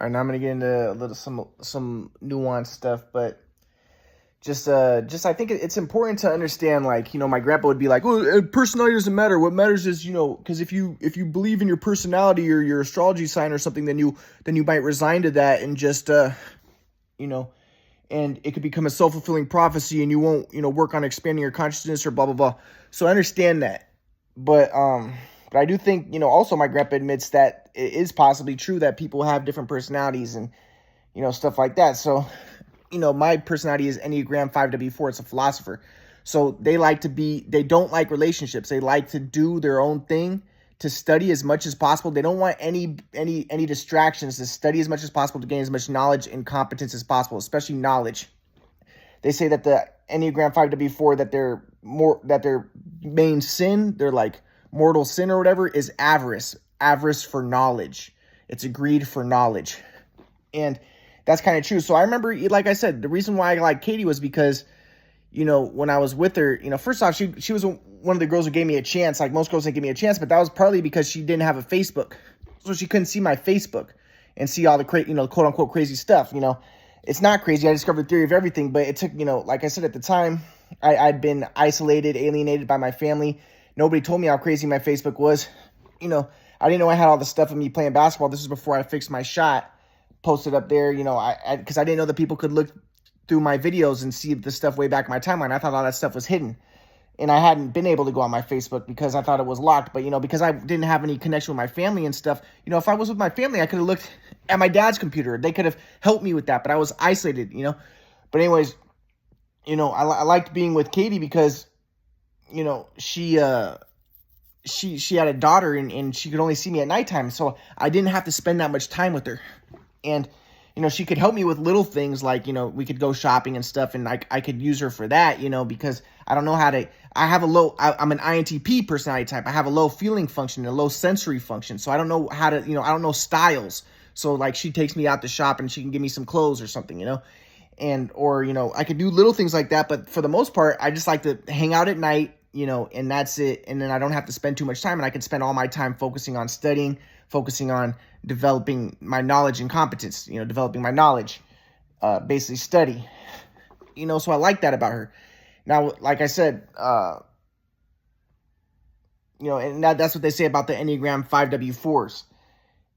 All right, now I'm gonna get into a little some nuanced stuff, but just I think it's important to understand, like, my grandpa would be like, "Oh, personality doesn't matter. What matters is, because if you believe in your personality or your astrology sign or something, then you might resign to that and just you know, and it could become a self-fulfilling prophecy, and you won't work on expanding your consciousness or blah blah blah." So I understand that, but I do think, also my grandpa admits that it is possibly true that people have different personalities and, stuff like that. So, my personality is Enneagram 5W4. It's a philosopher. So they don't like relationships. They like to do their own thing, to study as much as possible. They don't want any distractions, to study as much as possible, to gain as much knowledge and competence as possible, especially knowledge. They say that the Enneagram 5W4, that their main sin, their like mortal sin or whatever, is avarice for knowledge. It's a greed for knowledge. And that's kind of true. So I remember, like I said, the reason why I like Katie was because, when I was with her, first off, she was one of the girls who gave me a chance. Like most girls didn't give me a chance, but that was partly because she didn't have a Facebook. So she couldn't see my Facebook and see all the quote unquote crazy stuff. It's not crazy. I discovered the theory of everything, but it took, like I said, at the time, I'd been isolated, alienated by my family. Nobody told me how crazy my Facebook was. I didn't know I had all the stuff of me playing basketball. This was before I fixed my shot, posted up there, because I didn't know that people could look through my videos and see the stuff way back in my timeline. I thought all that stuff was hidden. And I hadn't been able to go on my Facebook because I thought it was locked. But, because I didn't have any connection with my family and stuff, if I was with my family, I could have looked at my dad's computer. They could have helped me with that, but I was isolated, But anyways, I liked being with Katie because, she had a daughter and she could only see me at nighttime. So I didn't have to spend that much time with her. And, she could help me with little things like, we could go shopping and stuff, and I could use her for that, because I don't know how to, I'm an INTP personality type. I have a low feeling function, a low sensory function. So I don't know how to, I don't know styles. So like she takes me out to shop and she can give me some clothes or something, or I could do little things like that. But for the most part, I just like to hang out at night, and that's it. And then I don't have to spend too much time, and I can spend all my time focusing on studying, focusing on developing my knowledge and competence, developing my knowledge, basically study, so I like that about her. Now, like I said, and that's what they say about the Enneagram 5W4s.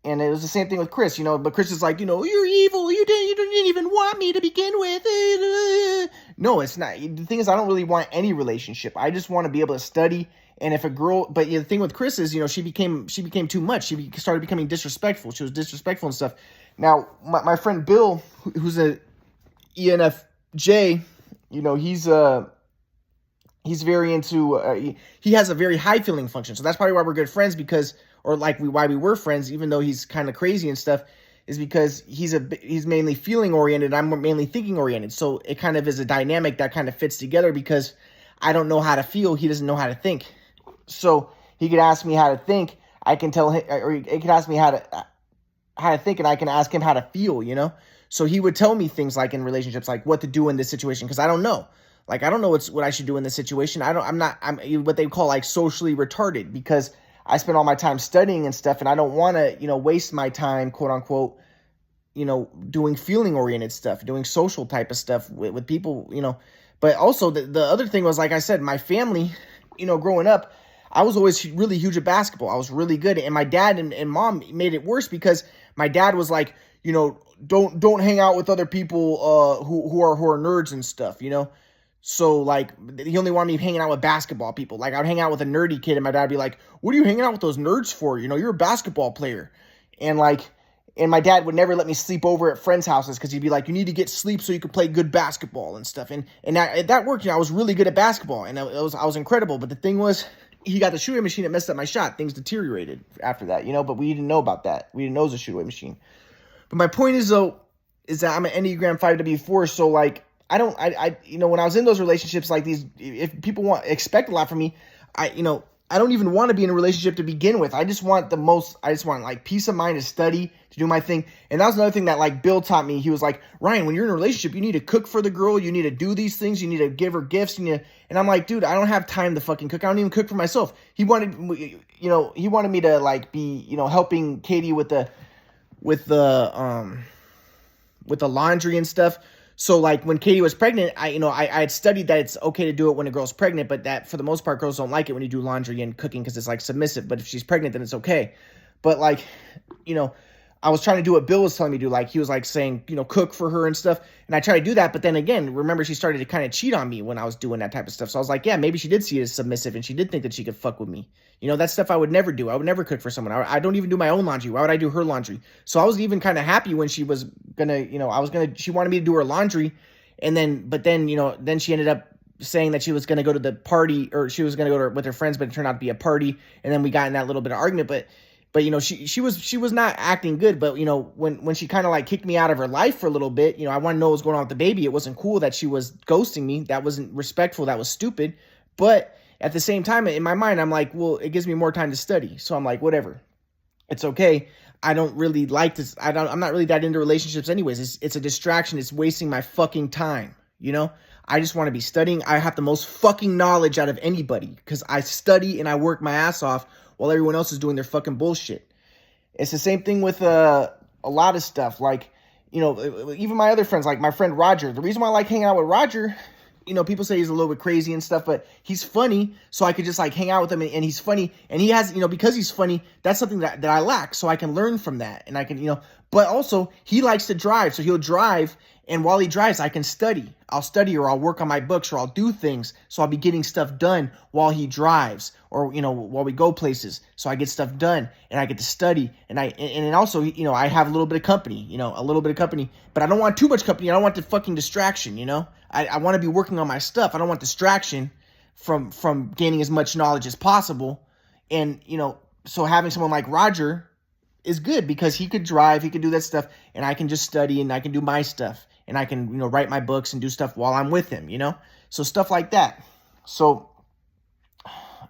And it was the same thing with Chris, but Chris is like, you're evil. You didn't even want me to begin with. No, it's not. The thing is, I don't really want any relationship. I just want to be able to study. And if a girl, but the thing with Chris is, she became too much. She started becoming disrespectful. She was disrespectful and stuff. Now, my friend Bill, who's a ENFJ, he's very into, he has a very high feeling function. So that's probably why we're good friends, why we were friends, even though he's kind of crazy and stuff, is because he's mainly feeling oriented. I'm mainly thinking oriented. So it kind of is a dynamic that kind of fits together, because I don't know how to feel. He doesn't know how to think. So he could ask me how to think. I can tell him, or he could ask me how to think, and I can ask him how to feel, So he would tell me things like in relationships, like what to do in this situation, because I don't know. Like, I don't know what I should do in this situation. I'm what they call like socially retarded, because I spend all my time studying and stuff, and I don't want to, waste my time, quote unquote, doing feeling oriented stuff, doing social type of stuff with people, But also the other thing was, like I said, my family, growing up, I was always really huge at basketball. I was really good. And my dad and mom made it worse, because my dad was like, don't hang out with other people who are nerds and stuff, So, like, he only wanted me hanging out with basketball people. Like, I'd hang out with a nerdy kid, and my dad would be like, "What are you hanging out with those nerds for? You're a basketball player." And my dad would never let me sleep over at friends' houses, because he'd be like, "You need to get sleep so you can play good basketball and stuff." And that worked. I was really good at basketball, and I was incredible. But the thing was, he got the shooting machine that messed up my shot. Things deteriorated after that, but we didn't know about that. We didn't know it was a shooting machine. But my point is, though, is that I'm an Enneagram 5W4, so, like, I when I was in those relationships like these, if people expect a lot from me, I don't even want to be in a relationship to begin with. I just want like peace of mind to study, to do my thing. And that was another thing that, like, Bill taught me. He was like, "Ryan, when you're in a relationship, you need to cook for the girl. You need to do these things. You need to give her gifts. And I'm like, dude, I don't have time to fucking cook. I don't even cook for myself." He wanted me to, like, be, helping Katie with the with the laundry and stuff. So like when Katie was pregnant, I had studied that it's okay to do it when a girl's pregnant, but that for the most part, girls don't like it when you do laundry and cooking because it's like submissive. But if she's pregnant, then it's okay. But like, you know, I was trying to do what Bill was telling me to do. Like he was like saying, you know, cook for her and stuff. And I tried to do that. But then again, remember she started to kind of cheat on me when I was doing that type of stuff. So I was like, yeah, maybe she did see it as submissive and she did think that she could fuck with me. You know, that stuff I would never do. I would never cook for someone. I don't even do my own laundry. Why would I do her laundry? So I was even kind of happy when she was gonna, you know, she wanted me to do her laundry. And then, but then, you know, then she ended up saying that she was going to go to the party, or she was going to go with her friends, but it turned out to be a party. And then we got in that little bit of argument, but, you know, she was not acting good. But, you know, when she kind of like kicked me out of her life for a little bit, you know, I want to know what was going on with the baby. It wasn't cool that she was ghosting me. That wasn't respectful. That was stupid. But at the same time, in my mind, I'm like, well, it gives me more time to study. So I'm like, whatever, it's okay. I don't really like this. I'm not really that into relationships anyways. It's a distraction. It's wasting my fucking time. You know, I just want to be studying. I have the most fucking knowledge out of anybody because I study and I work my ass off while everyone else is doing their fucking bullshit. It's the same thing with a lot of stuff. Like, you know, even my other friends, like my friend Roger. The reason why I like hanging out with Roger, you know, people say he's a little bit crazy and stuff, but he's funny. So I could just like hang out with him and he's funny. And he has, you know, because he's funny, that's something that I lack. So I can learn from that. And I can, you know, but also he likes to drive. So he'll drive. And while he drives, I can study. I'll study or I'll work on my books or I'll do things. So I'll be getting stuff done while he drives or, you know, while we go places. So I get stuff done and I get to study. And also, you know, I have a little bit of company, you know, but I don't want too much company. I don't want the fucking distraction, you know, I want to be working on my stuff. I don't want distraction from gaining as much knowledge as possible. And, you know, so having someone like Roger is good because he could drive, he could do that stuff, and I can just study and I can do my stuff. And I can, you know, write my books and do stuff while I'm with him, you know? So stuff like that. So,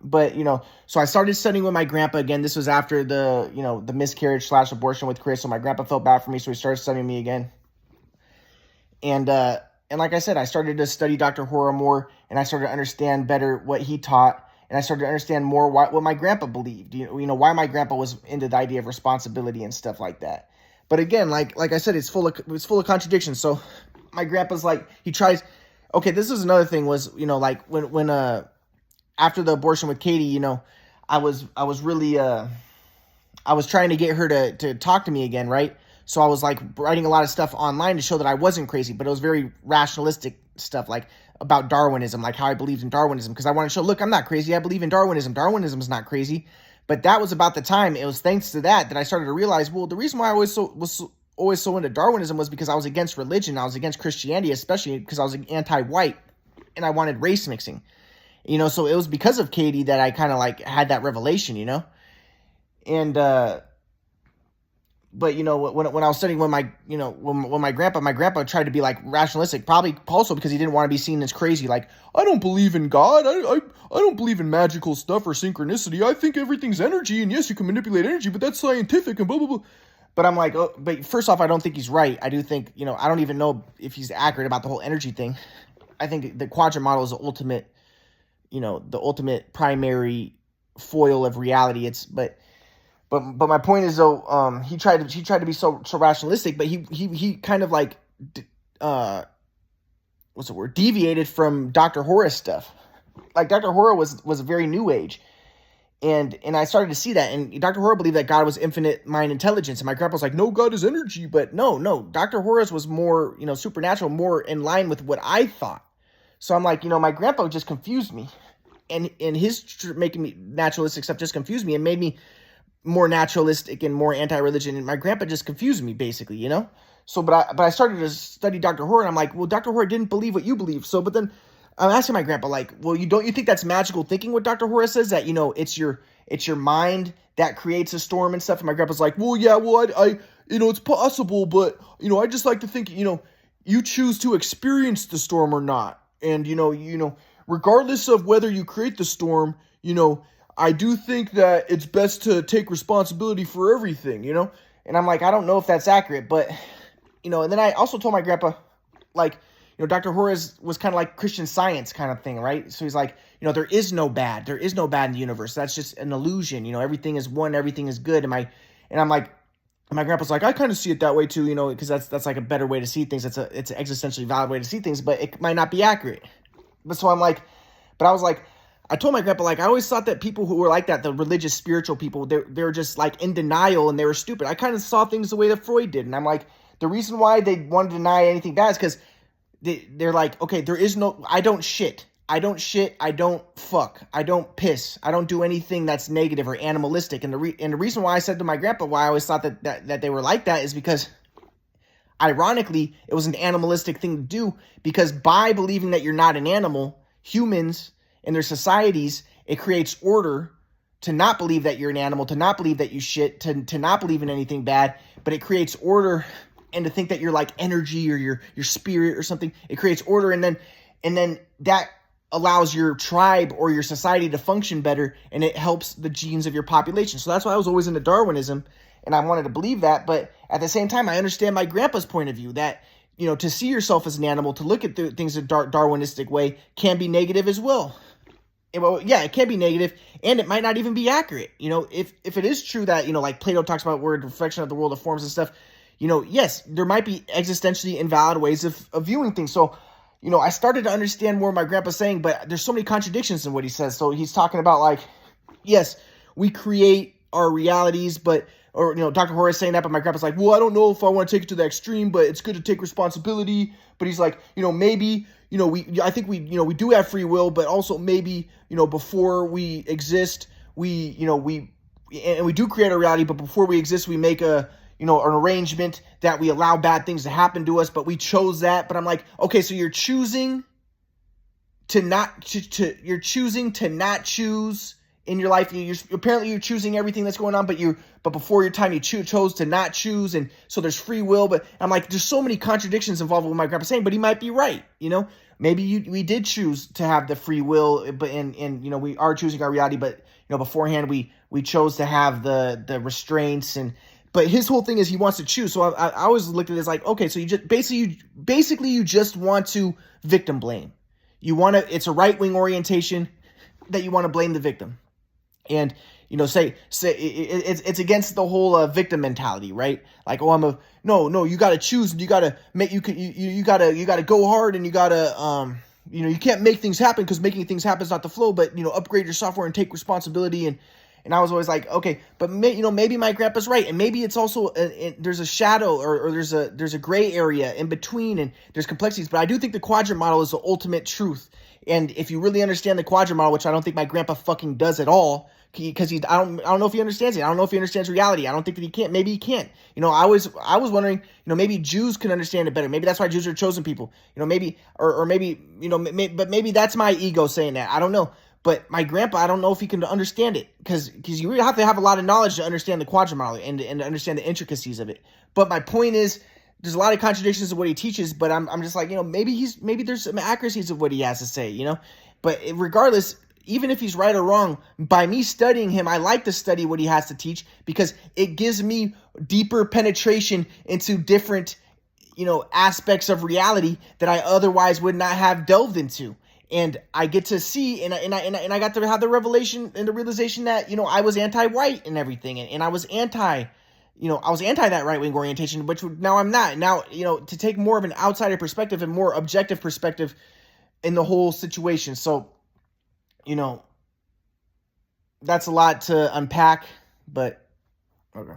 but, you know, so I started studying with my grandpa again. This was after the, you know, the miscarriage / abortion with Chris. So my grandpa felt bad for me. So he started studying me again. And like I said, I started to study Dr. Horror more and I started to understand better what he taught. And I started to understand more what my grandpa believed, you know, why my grandpa was into the idea of responsibility and stuff like that. But again, like I said, it's full of contradictions. So my grandpa's like, he tries. Okay, this is another thing was, you know, like when after the abortion with Katie, you know, I was really I was trying to get her to talk to me again, right? So I was like writing a lot of stuff online to show that I wasn't crazy, but it was very rationalistic stuff, like about Darwinism, like how I believed in Darwinism, because I wanted to show, look, I'm not crazy. I believe in Darwinism. Darwinism is not crazy. But that was about the time, it was thanks to that I started to realize, well, the reason why I was always so into Darwinism was because I was against religion. I was against Christianity, especially because I was anti-white and I wanted race mixing, you know, so it was because of Katie that I kind of like had that revelation, you know, and, but, you know, when I was studying with my, you know, when my grandpa tried to be like rationalistic, probably also because he didn't want to be seen as crazy. Like, I don't believe in God. I don't believe in magical stuff or synchronicity. I think everything's energy. And yes, you can manipulate energy, but that's scientific and blah, blah, blah. But I'm like, oh, but first off, I don't think he's right. I do think, you know, I don't even know if he's accurate about the whole energy thing. I think the quadrant model is the ultimate, you know, the ultimate primary foil of reality. But my point is though, he tried to be so rationalistic, but he kind of like, what's the word? Deviated from Dr. Horus stuff. Like Dr. Horus was a very new age. And I started to see that. And Dr. Horus believed that God was infinite mind intelligence. And my grandpa was like, no, God is energy. But no. Dr. Horus was more, you know, supernatural, more in line with what I thought. So I'm like, you know, my grandpa just confused me. And his making me naturalistic stuff just confused me and made me more naturalistic and more anti-religion, and my grandpa just confused me basically, you know. So but I started to study Dr. Horror, and I'm like, well, Dr. Horror didn't believe what you believe. So but then I'm asking my grandpa, like, well, don't you think that's magical thinking what Dr. Horror says, that, you know, it's your mind that creates a storm and stuff? And my grandpa's like, well, yeah, well, I you know, it's possible, but, you know, I just like to think, you know, you choose to experience the storm or not. And you know, regardless of whether you create the storm, you know, I do think that it's best to take responsibility for everything, you know? And I'm like, I don't know if that's accurate, but, you know, and then I also told my grandpa, like, you know, Dr. Horus was kind of like Christian Science kind of thing, right? So he's like, you know, there is no bad. There is no bad in the universe. That's just an illusion. You know, everything is one, everything is good. And I'm like, my grandpa's like, I kind of see it that way too, you know, because that's like a better way to see things. It's an existentially valid way to see things, but it might not be accurate. But so I'm like, but I was like, I told my grandpa, like, I always thought that people who were like that, the religious, spiritual people, they're just like in denial and they were stupid. I kind of saw things the way that Freud did. And I'm like, the reason why they want to deny anything bad is because they're like, okay, I don't shit. I don't fuck. I don't piss. I don't do anything that's negative or animalistic. And the reason why I said to my grandpa why I always thought that they were like that is because ironically, it was an animalistic thing to do, because by believing that you're not an animal, humans and their societies, it creates order to not believe that you're an animal, to not believe that you shit, to not believe in anything bad, but it creates order, and to think that you're like energy or your spirit or something. It creates order, and then that allows your tribe or your society to function better, and it helps the genes of your population. So that's why I was always into Darwinism, and I wanted to believe that. But at the same time, I understand my grandpa's point of view that, you know, to see yourself as an animal, to look at things in a Darwinistic way can be negative as well. Well, yeah, it can be negative, and it might not even be accurate. You know, if it is true that, you know, like Plato talks about, we're a reflection of the world of forms and stuff, you know, yes, there might be existentially invalid ways of viewing things. So, you know, I started to understand more my grandpa's saying, but there's so many contradictions in what he says. So he's talking about, like, yes, we create our realities, but, or, you know, Dr. Horace saying that, but my grandpa's like, well, I don't know if I want to take it to the extreme, but it's good to take responsibility. But he's like, you know, maybe, you know, I think we do have free will, but also maybe, you know, before we exist, we do create a reality, but before we exist, we make an arrangement that we allow bad things to happen to us, but we chose that. But I'm like, okay, so you're choosing to not choose in your life. Apparently you're choosing everything that's going on, but before your time you chose to not choose, and so there's free will. But I'm like, there's so many contradictions involved with what my grandpa's saying, but he might be right. You know, maybe we did choose to have the free will, but and you know, we are choosing our reality, but, you know, beforehand we chose to have the restraints. And but his whole thing is he wants to choose. So I always looked at it as like, okay, so you just basically you just want to victim blame. It's a right-wing orientation that you want to blame the victim. And, you know, say it's against the whole victim mentality, right? Like, oh, no, you got to choose, and you got to make, you got to go hard, and you got to, you know, you can't make things happen because making things happen is not the flow, but, you know, upgrade your software and take responsibility. And I was always like, okay, but maybe my grandpa's right, and maybe it's also there's a shadow or there's a gray area in between, and there's complexities. But I do think the quadrant model is the ultimate truth. And if you really understand the quadrant model, which I don't think my grandpa fucking does at all, because I don't know if he understands it. I don't know if he understands reality. I don't think that he can't. Maybe he can't. You know, I was wondering, you know, maybe Jews can understand it better. Maybe that's why Jews are chosen people. You know, maybe or maybe, you know, but maybe that's my ego saying that. I don't know. But my grandpa, I don't know if he can understand it, because you really have to have a lot of knowledge to understand the quadrant model and to understand the intricacies of it. But my point is, there's a lot of contradictions of what he teaches, but I'm just like, you know, maybe there's some accuracies of what he has to say, you know. But regardless, even if he's right or wrong, by me studying him, I like to study what he has to teach, because it gives me deeper penetration into different, you know, aspects of reality that I otherwise would not have delved into. And I get to see, and I got to have the revelation and the realization that, you know, I was anti-white and everything, and I was anti that right-wing orientation, which now I'm not. Now, you know, to take more of an outsider perspective and more objective perspective in the whole situation. So, you know, that's a lot to unpack, but okay.